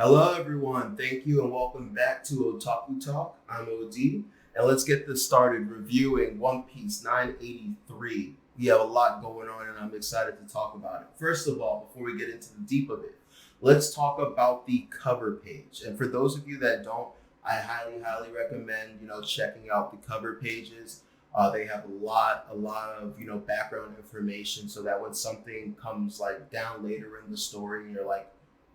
Hello, everyone. Thank you and welcome back to Otaku Talk. I'm OD, and let's get this started reviewing One Piece 983. We have a lot going on, and I'm excited to talk about it. First of all, before we get into the deep of it, let's talk about the cover page. And for those of you that don't, I highly recommend checking out the cover pages. They have a lot of background information, so that when something comes like down later in the story, and you're like,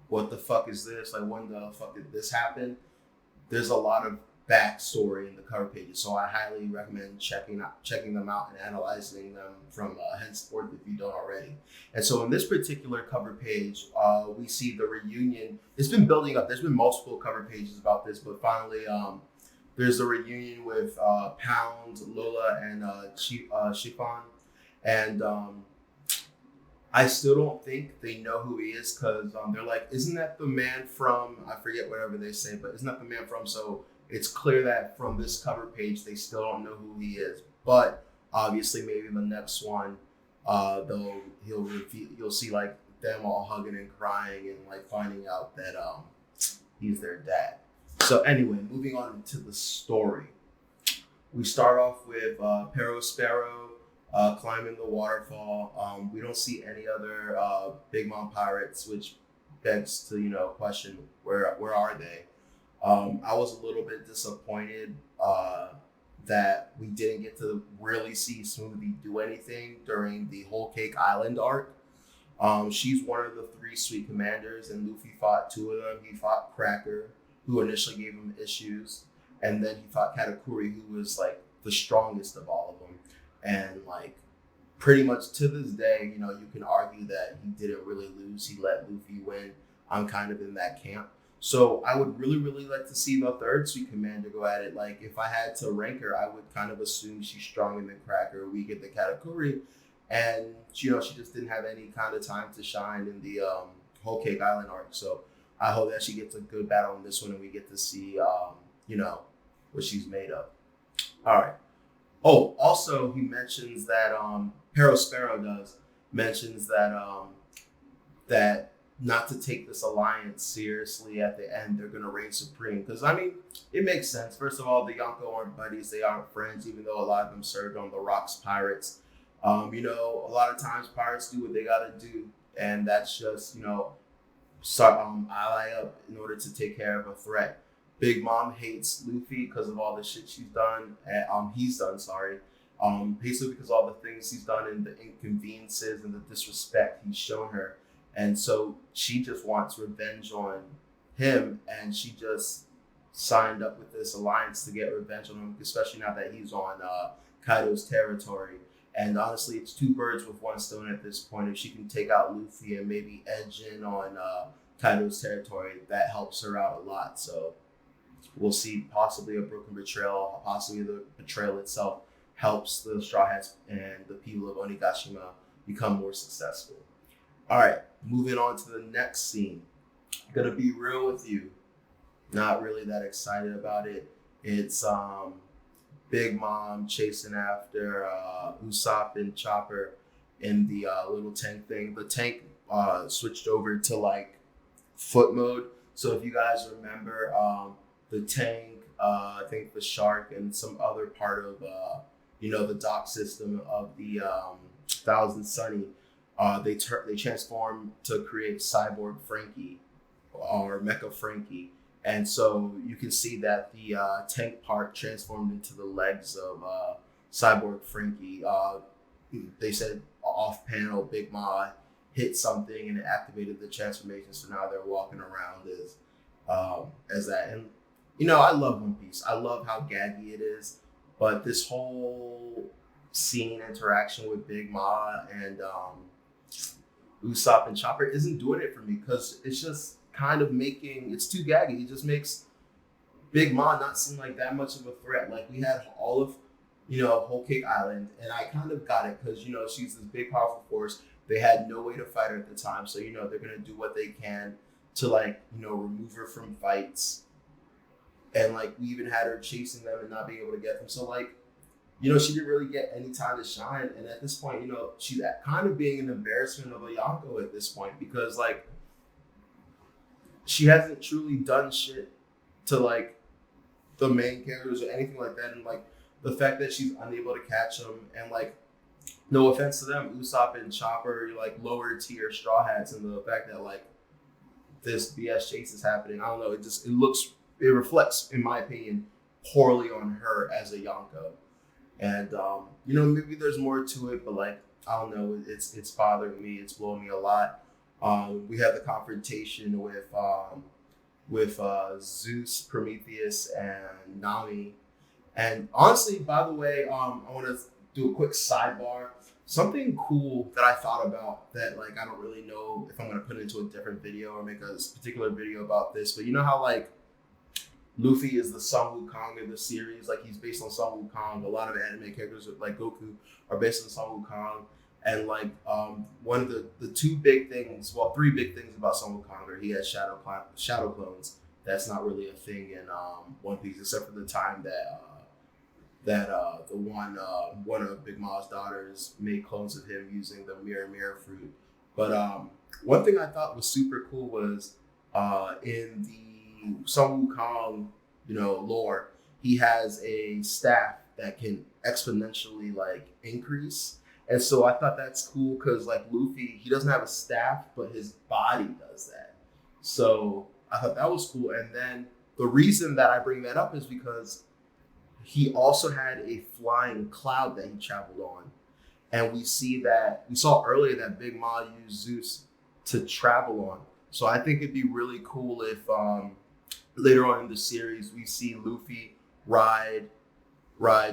what the fuck is this? Like, when the fuck did this happen? There's a lot of backstory in the cover pages, so I highly recommend checking them out and analyzing them from henceforth if you don't already. And so, in this particular cover page, we see the reunion. It's been building up. There's been multiple cover pages about this, but finally, there's a reunion with Pound, Lola, and Chiffon, and I still don't think they know who he is because they're like, isn't that the man from, I forget whatever they say, but isn't that the man from? So it's clear that from this cover page, they still don't know who he is. But obviously, maybe in the next one, he'll reveal, you'll see like them all hugging and crying and like finding out that he's their dad. So anyway, moving on to the story. We start off with Pero Sparrow climbing the waterfall. We don't see any other Big Mom pirates, which begs to question where are they? I was a little bit disappointed that we didn't get to really see Smoothie do anything during the Whole Cake Island arc. She's one of the three Sweet Commanders, and Luffy fought two of them. He fought Cracker, who initially gave him issues, and then he fought Katakuri, who was like the strongest of all of them. And like pretty much to this day, you can argue that he didn't really lose. He let Luffy win. I'm kind of in that camp. So I would really like to see the third Sweet Commander go at it. Like if I had to rank her, I would kind of assume she's stronger than Cracker, weaker than Katakuri, and she just didn't have any kind of time to shine in the Whole Cake Island arc. So I hope that she gets a good battle in this one, and we get to see what she's made of. All right. Oh, also he mentions that Pero Sparrow mentions that not to take this alliance seriously at the end. They're gonna reign supreme because I mean it makes sense. First of all, the Yonko aren't buddies; they aren't friends, even though a lot of them served on the Rocks pirates. A lot of times pirates do what they gotta do, and that's just ally up in order to take care of a threat. Big Mom hates Luffy because of all the shit he's done. Hates Luffy because of all the things he's done and the inconveniences and the disrespect he's shown her. And so she just wants revenge on him, and she just signed up with this alliance to get revenge on him, especially now that he's on Kaido's territory. And honestly, it's two birds with one stone at this point. If she can take out Luffy and maybe edge in on Kaido's territory, that helps her out a lot. So we'll see possibly a broken betrayal, possibly the betrayal itself helps the Straw Hats and the people of Onigashima become more successful. All right, moving on to the next scene. Gonna be real with you, not really that excited about it. It's Big Mom chasing after Usopp and Chopper in the little tank thing. The tank switched over to like foot mode. So if you guys remember, the tank, I think the shark, and some other part of the dock system of the Thousand Sunny, they transform to create Cyborg Frankie or Mecha Frankie, and so you can see that the tank part transformed into the legs of Cyborg Frankie. They said off panel, Big Ma hit something and it activated the transformation, so now they're walking around as that. And I love One Piece. I love how gaggy it is, but this whole scene interaction with Big Ma and Usopp and Chopper isn't doing it for me because it's just kind of it's too gaggy. It just makes Big Ma not seem like that much of a threat. Like we had all of Whole Cake Island, and I kind of got it because she's this big powerful force. They had no way to fight her at the time, so they're gonna do what they can to remove her from fights. And we even had her chasing them and not being able to get them. So she didn't really get any time to shine. And at this point, she's kind of being an embarrassment of a Yonko at this point because she hasn't truly done shit to like the main characters or anything like that. And like the fact that she's unable to catch them, and like no offense to them, Usopp and Chopper, like lower tier Straw Hats, and the fact that like this BS chase is happening. I don't know. It reflects, in my opinion, poorly on her as a Yonko. And maybe there's more to it, but like I don't know. It's bothering me. It's blowing me a lot. We have the confrontation with Zeus, Prometheus, and Nami. And honestly, by the way, I want to do a quick sidebar. Something cool that I thought about that like I don't really know if I'm gonna put into a different video or make a particular video about this, but you know how like Luffy is the Sun Wukong in the series, like he's based on Sun Wukong. A lot of anime characters like Goku are based on Sun Wukong, and like one of the three big things about Sun Wukong are he has shadow clones. That's not really a thing in One Piece, except for the time that the one of Big Ma's daughters made clones of him using the mirror fruit. But one thing I thought was super cool was in the Sun Wukong, lore, he has a staff that can exponentially like increase. And so I thought that's cool because like Luffy, he doesn't have a staff, but his body does that. So I thought that was cool. And then the reason that I bring that up is because he also had a flying cloud that he traveled on. And we saw earlier that Big Ma used Zeus to travel on. So I think it'd be really cool if later on in the series we see Luffy ride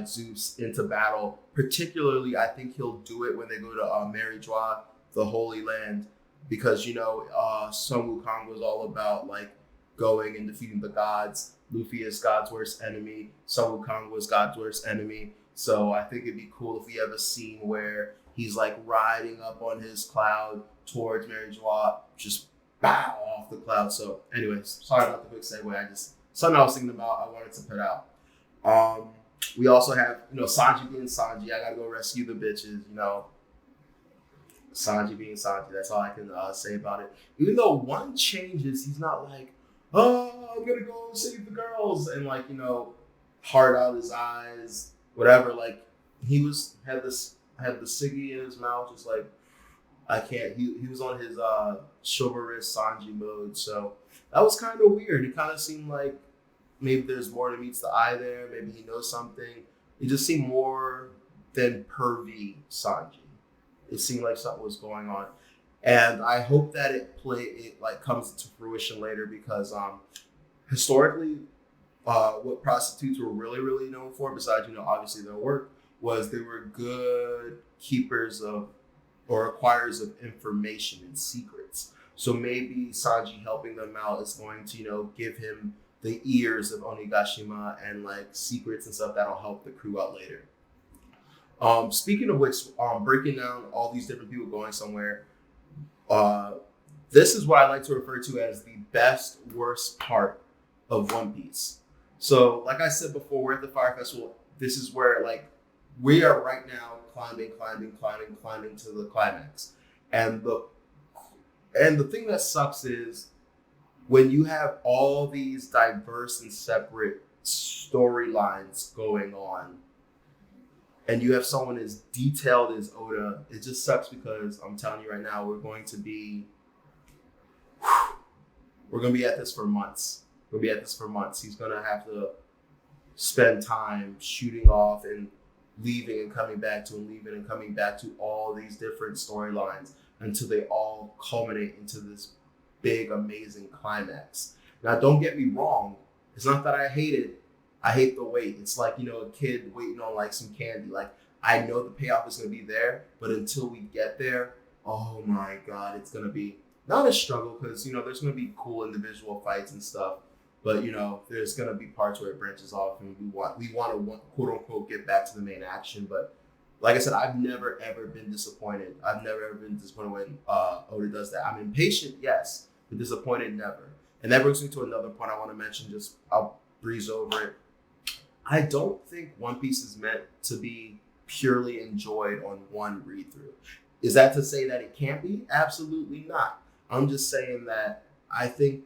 Zeus into battle. Particularly, I think he'll do it when they go to Merijua, the Holy Land, because Sun Wukong was all about like going and defeating the gods. Luffy is God's worst enemy. Sun Wukong was God's worst enemy. So I think it'd be cool if we have a scene where he's like riding up on his cloud towards Merijua, just bow off the cloud. So anyways, sorry about the quick segue. Something I was thinking about, I wanted to put out. We also have, Sanji being Sanji. I gotta go rescue the bitches, Sanji being Sanji. That's all I can say about it. Even though one changes, he's not like, oh, I'm gonna go save the girls, and like, heart out his eyes, whatever. Like he had the ciggy in his mouth, just like I can't. He was on his chivalrous Sanji mode, so that was kind of weird. It kind of seemed like maybe there's more than meets the eye there. Maybe he knows something. It just seemed more than pervy Sanji. It seemed like something was going on. And I hope that it comes into fruition later because historically, what prostitutes were really, really known for, besides, obviously their work, was they were good keepers of or acquirers of information and secrets. So maybe Sanji helping them out is going to, give him the ears of Onigashima and like secrets and stuff that'll help the crew out later. Speaking of which, breaking down all these different people going somewhere, this is what I like to refer to as the best worst part of One Piece. So like I said before, we're at the Fire Festival. This is where like we are right now climbing to the climax. And the thing that sucks is when you have all these diverse and separate storylines going on, and you have someone as detailed as Oda, it just sucks because I'm telling you right now, we're going to be at this for months. He's going to have to spend time shooting off and leaving and coming back to all these different storylines until they all culminate into this big, amazing climax. Now, don't get me wrong. It's not that I hate it. I hate the wait. It's like, a kid waiting on like some candy. Like, I know the payoff is going to be there, but until we get there, oh my God, it's going to be not a struggle because, there's going to be cool individual fights and stuff. But, there's going to be parts where it branches off and we want to quote unquote get back to the main action. But like I said, I've never, ever been disappointed. I've never, ever been disappointed when Oda does that. I'm impatient, yes, but disappointed, never. And that brings me to another point I want to mention. I'll breeze over it. I don't think One Piece is meant to be purely enjoyed on one read through. Is that to say that it can't be? Absolutely not. I'm just saying that I think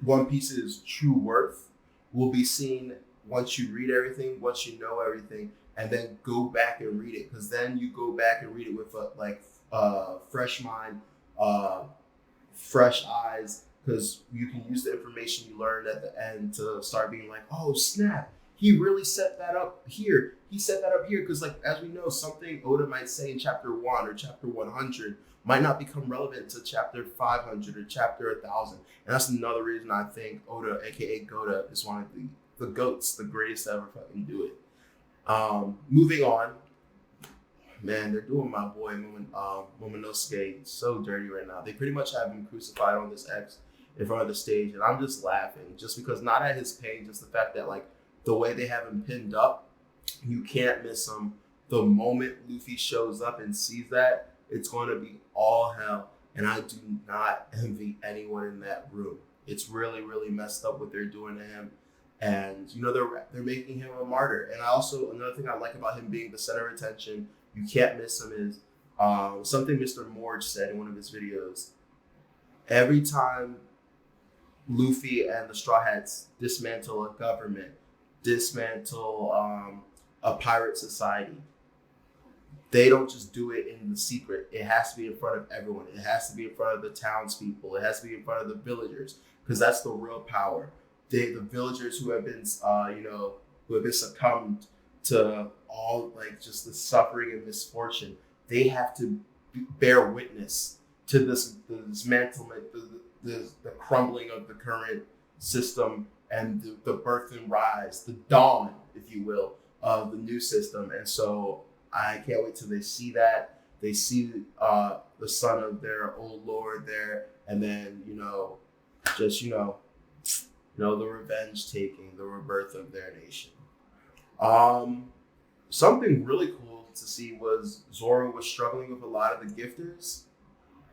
One Piece's true worth will be seen once you read everything, once you know everything, and then go back and read it. Because then you go back and read it with a fresh mind, uh, fresh eyes, because you can use the information you learned at the end to start being like, oh snap, he really set that up here. He set that up here because, like, as we know, something Oda might say in chapter 1 or chapter 100 might not become relevant to chapter 500 or chapter 1000. And that's another reason I think Oda, aka Goda, is one of the goats, the greatest to ever fucking do it. Moving on, man, they're doing my boy Momonosuke so dirty right now. They pretty much have him crucified on this X in front of the stage, and I'm just laughing just because, not at his pain, just the fact that, like, the way they have him pinned up, you can't miss him. The moment Luffy shows up and sees that, it's going to be all hell, and I do not envy anyone in that room. It's really, really messed up what they're doing to him. And, you know, they're making him a martyr. And another thing I like about him being the center of attention, you can't miss him, is something Mr. Morge said in one of his videos. Every time Luffy and the Straw Hats dismantle a government, dismantle a pirate society, they don't just do it in the secret. It has to be in front of everyone. It has to be in front of the townspeople. It has to be in front of the villagers, because that's the real power. The villagers who have been, who have been succumbed to all, like, just the suffering and misfortune, they have to bear witness to the dismantlement, the crumbling of the current system, and the birth and rise, the dawn, if you will, of the new system. And so I can't wait till they see that. They see the son of their old lord there, and then, the revenge taking, the rebirth of their nation. Something really cool to see was Zoro was struggling with a lot of the gifters,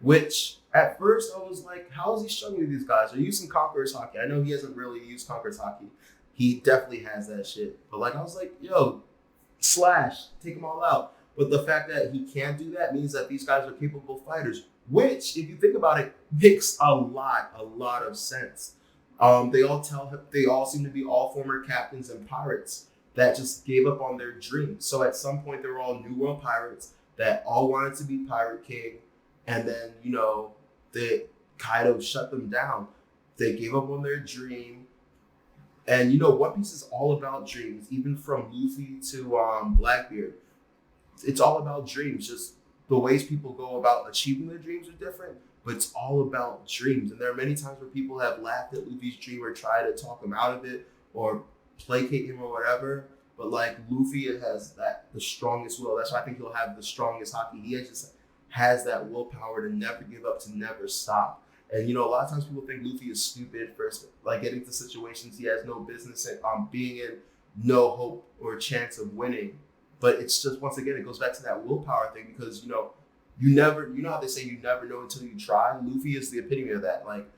which at first I was like, how is he struggling with these guys? They're using Conqueror's Haki. I know he hasn't really used Conqueror's Haki. He definitely has that shit. But, like, I was like, yo, slash, take them all out. But the fact that he can't do that means that these guys are capable fighters, which, if you think about it, makes a lot of sense. They all seem to be all former captains and pirates that just gave up on their dreams. So at some point, they were all New World pirates that all wanted to be Pirate King. And then, Kaido shut them down. They gave up on their dream. And, One Piece is all about dreams, even from Luffy to Blackbeard. It's all about dreams. Just the ways people go about achieving their dreams are different, but it's all about dreams. And there are many times where people have laughed at Luffy's dream or tried to talk him out of it or placate him or whatever. But, like, Luffy has the strongest will. That's why I think he'll have the strongest haki. He just has that willpower to never give up, to never stop. And, a lot of times people think Luffy is stupid for, like, getting to situations he has no business in, being in, no hope or chance of winning. But it's just, once again, it goes back to that willpower thing, because, you never, how they say you never know until you try? Luffy is the epitome of that. Like,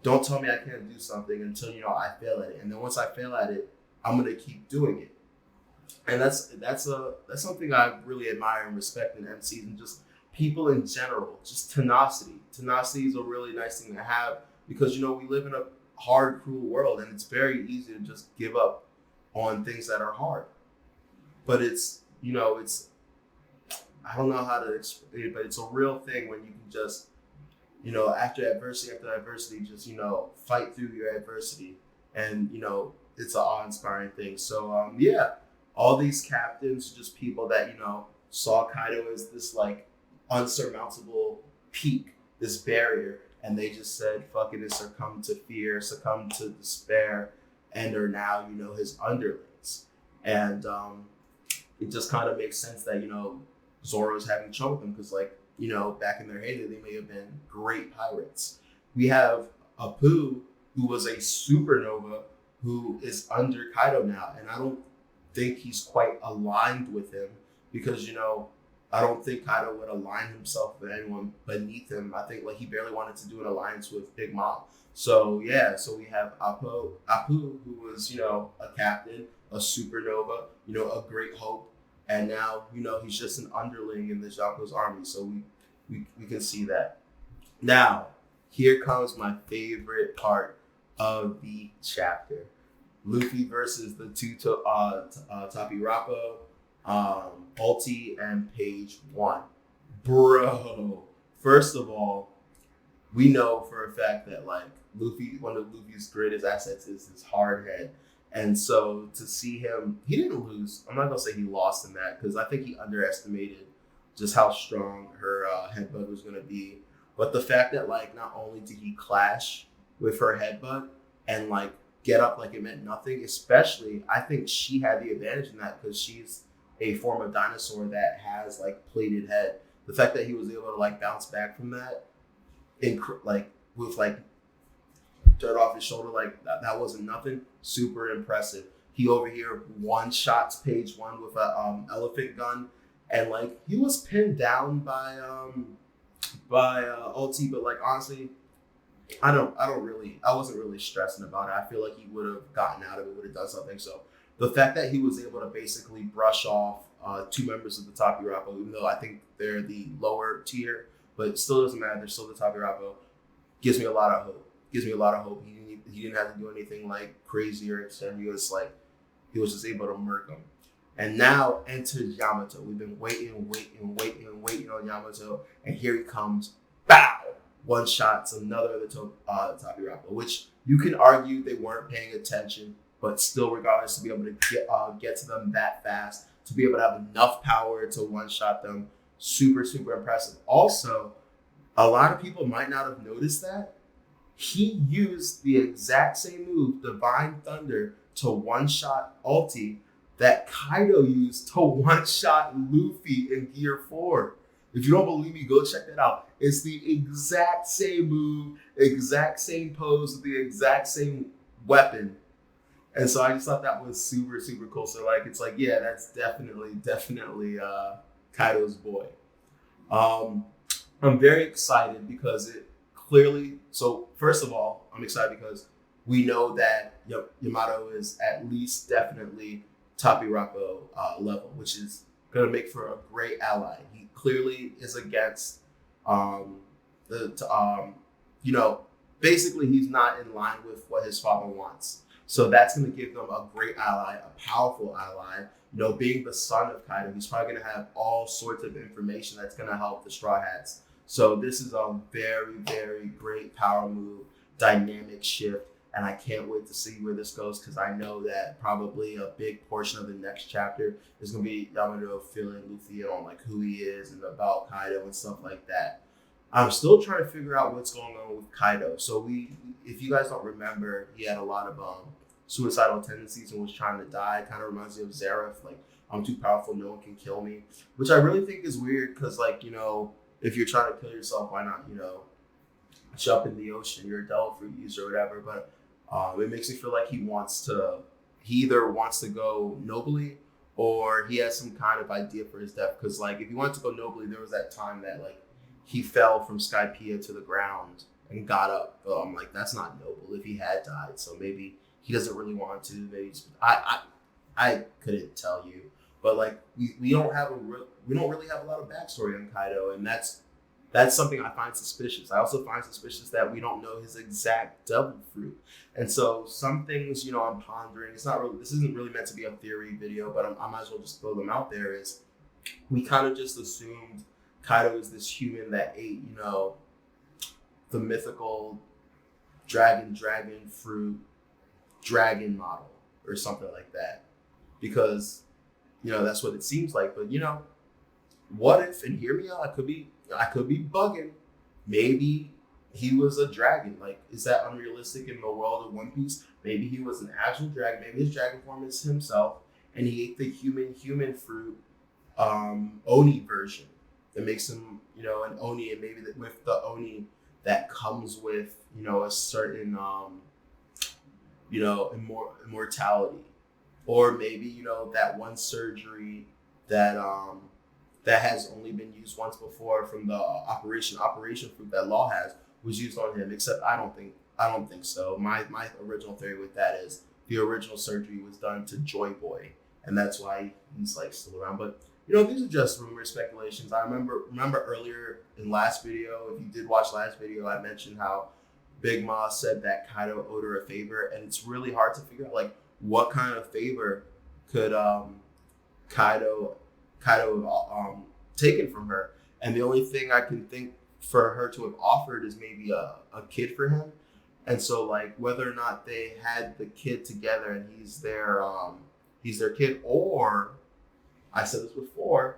don't tell me I can't do something until, I fail at it. And then once I fail at it, I'm going to keep doing it. And that's something I really admire and respect in MCs and just people in general, just tenacity. Tenacity is a really nice thing to have, because, we live in a hard, cruel world, and it's very easy to just give up on things that are hard. But it's, I don't know how to explain it, but it's a real thing when you can just, after adversity, just, fight through your adversity. And, it's an awe-inspiring thing. So, all these captains are just people that, saw Kaido as this, like, unsurmountable peak, this barrier, and they just said, fuck it, and succumbed to fear, succumbed to despair, and are now, his underlings. And it just kind of makes sense that, Zoro's having trouble with them, because, like, back in their heyday, they may have been great pirates. We have Apu, who was a supernova, who is under Kaido now, and I don't think he's quite aligned with him, because, I don't think Kaido would align himself with anyone beneath him. I think, like, he barely wanted to do an alliance with Big Mom. So we have Apu, who was, a captain, a supernova, a great hope. And now, he's just an underling in the Janko's army. So we can see that. Now, here comes my favorite part of the chapter. Luffy versus the Tapirapo, Ulti, and Page 1. Bro, first of all, we know for a fact that like Luffy, one of Luffy's greatest assets is his hard head. And so to see him, he didn't lose. I'm not gonna say he lost in that because I think he underestimated just how strong her headbutt was gonna be. But the fact that like not only did he clash with her headbutt and like get up like it meant nothing, especially I think she had the advantage in that because she's a form of dinosaur that has like plated head. The fact that he was able to like bounce back from that, like with like dirt off his shoulder, like that wasn't nothing. Super impressive. He over here one shots Page 1 with a elephant gun, and like he was pinned down by Ulti, but like honestly, I wasn't really stressing about it. I feel like he would have gotten out of it, would have done something. So the fact that he was able to basically brush off two members of the Tapirapo, even though I think they're the lower tier, but it still doesn't matter. They're still the Tapirapo. Gives me a lot of hope. He didn't have to do anything like crazy or extraneous. Like he was just able to murk him. And now enters Yamato. We've been waiting on Yamato, and here he comes. Bow! One shot to another of the Tapirapo, which you can argue they weren't paying attention, but still, regardless, to be able to get to them that fast, to be able to have enough power to one shot them, super impressive. Also, a lot of people might not have noticed that he used the exact same move, Divine Thunder, to one shot Ulti that Kaido used to one shot Luffy in Gear 4. If you don't believe me, go check that out. It's the exact same move, exact same pose, with the exact same weapon. And so I just thought that was super cool. So like, it's like, yeah, that's definitely Kaido's boy. I'm very excited because it clearly, so first of all, I'm excited because we know that Yamato is at least definitely Tapirapo level, which is going to make for a great ally. He clearly is against, basically he's not in line with what his father wants. So that's going to give them a great ally, a powerful ally. Being the son of Kaido, he's probably going to have all sorts of information that's going to help the Straw Hats. So this is a very great power move, dynamic shift. And I can't wait to see where this goes because I know that probably a big portion of the next chapter is going to be Yamato filling Luffy on like who he is and about Kaido and stuff like that. I'm still trying to figure out what's going on with Kaido. So if you guys don't remember, he had a lot of suicidal tendencies and was trying to die. Kind of reminds me of Zareth, like I'm too powerful, no one can kill me, which I really think is weird because like, if you're trying to kill yourself, why not, jump in the ocean? You're a devil fruit user or whatever, but it makes me feel like he either wants to go nobly or he has some kind of idea for his death. Because like if he wanted to go nobly, there was that time that like he fell from Skypiea to the ground and got up. So I'm like, that's not noble if he had died. So maybe he doesn't really want to. Maybe I couldn't tell you, but like we don't really have a lot of backstory on Kaido, and that's something I find suspicious. I also find suspicious that we don't know his exact devil fruit. And so some things, I'm pondering. This isn't really meant to be a theory video, but I might as well just throw them out there. Is we kind of just assumed Kaido is this human that ate, the mythical dragon fruit, dragon model or something like that. Because, that's what it seems like. But, what if, and hear me out, I could be bugging. Maybe he was a dragon. Like, is that unrealistic in the world of One Piece? Maybe he was an actual dragon. Maybe his dragon form is himself, and he ate the human fruit, Oni version that makes him, an Oni, and maybe with the Oni that comes with, a certain, immortality, or maybe that one surgery that has only been used once before from the operation fruit that Law has was used on him. Except I don't think so. My original theory with that is the original surgery was done to Joy Boy, and that's why he's like still around. But these are just rumors, speculations. I remember earlier in last video, if you did watch last video, I mentioned how Big Ma said that Kaido owed her a favor, and it's really hard to figure out like what kind of favor could Kaido Kaido have taken from her. And the only thing I can think for her to have offered is maybe a kid for him. And so like whether or not they had the kid together and he's their kid, or I said this before,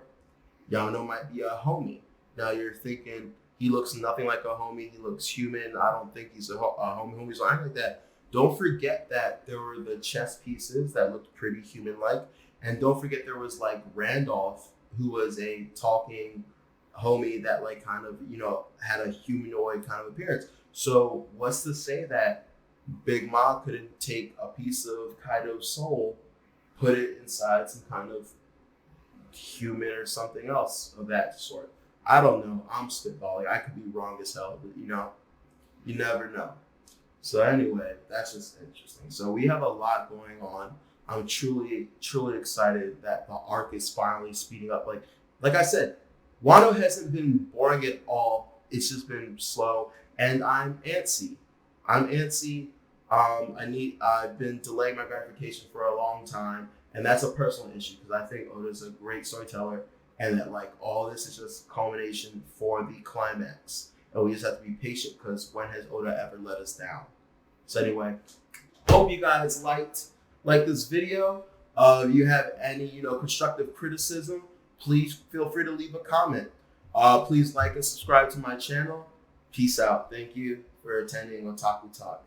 Yamato might be a homie. Now you're thinking he looks nothing like a homie. He looks human. I don't think he's a homie. So I'm like that. Don't forget that there were the chess pieces that looked pretty human-like, and don't forget there was like Randolph, who was a talking homie that like kind of had a humanoid kind of appearance. So what's to say that Big Ma couldn't take a piece of Kaido's soul, put it inside some kind of human or something else of that sort? I don't know. I'm spitballing. I could be wrong as hell, but you never know. So anyway, that's just interesting. So we have a lot going on. I'm truly, truly excited that the arc is finally speeding up. Like I said, Wano hasn't been boring at all. It's just been slow, and I'm antsy. I've been delaying my gratification for a long time, and that's a personal issue because I think Oda's a great storyteller, and that like all this is just culmination for the climax, and we just have to be patient because when has Oda ever let us down? So anyway, hope you guys liked this video. If you have any constructive criticism, please feel free to leave a comment. Please like and subscribe to my channel. Peace out. Thank you for attending Otaku Talk.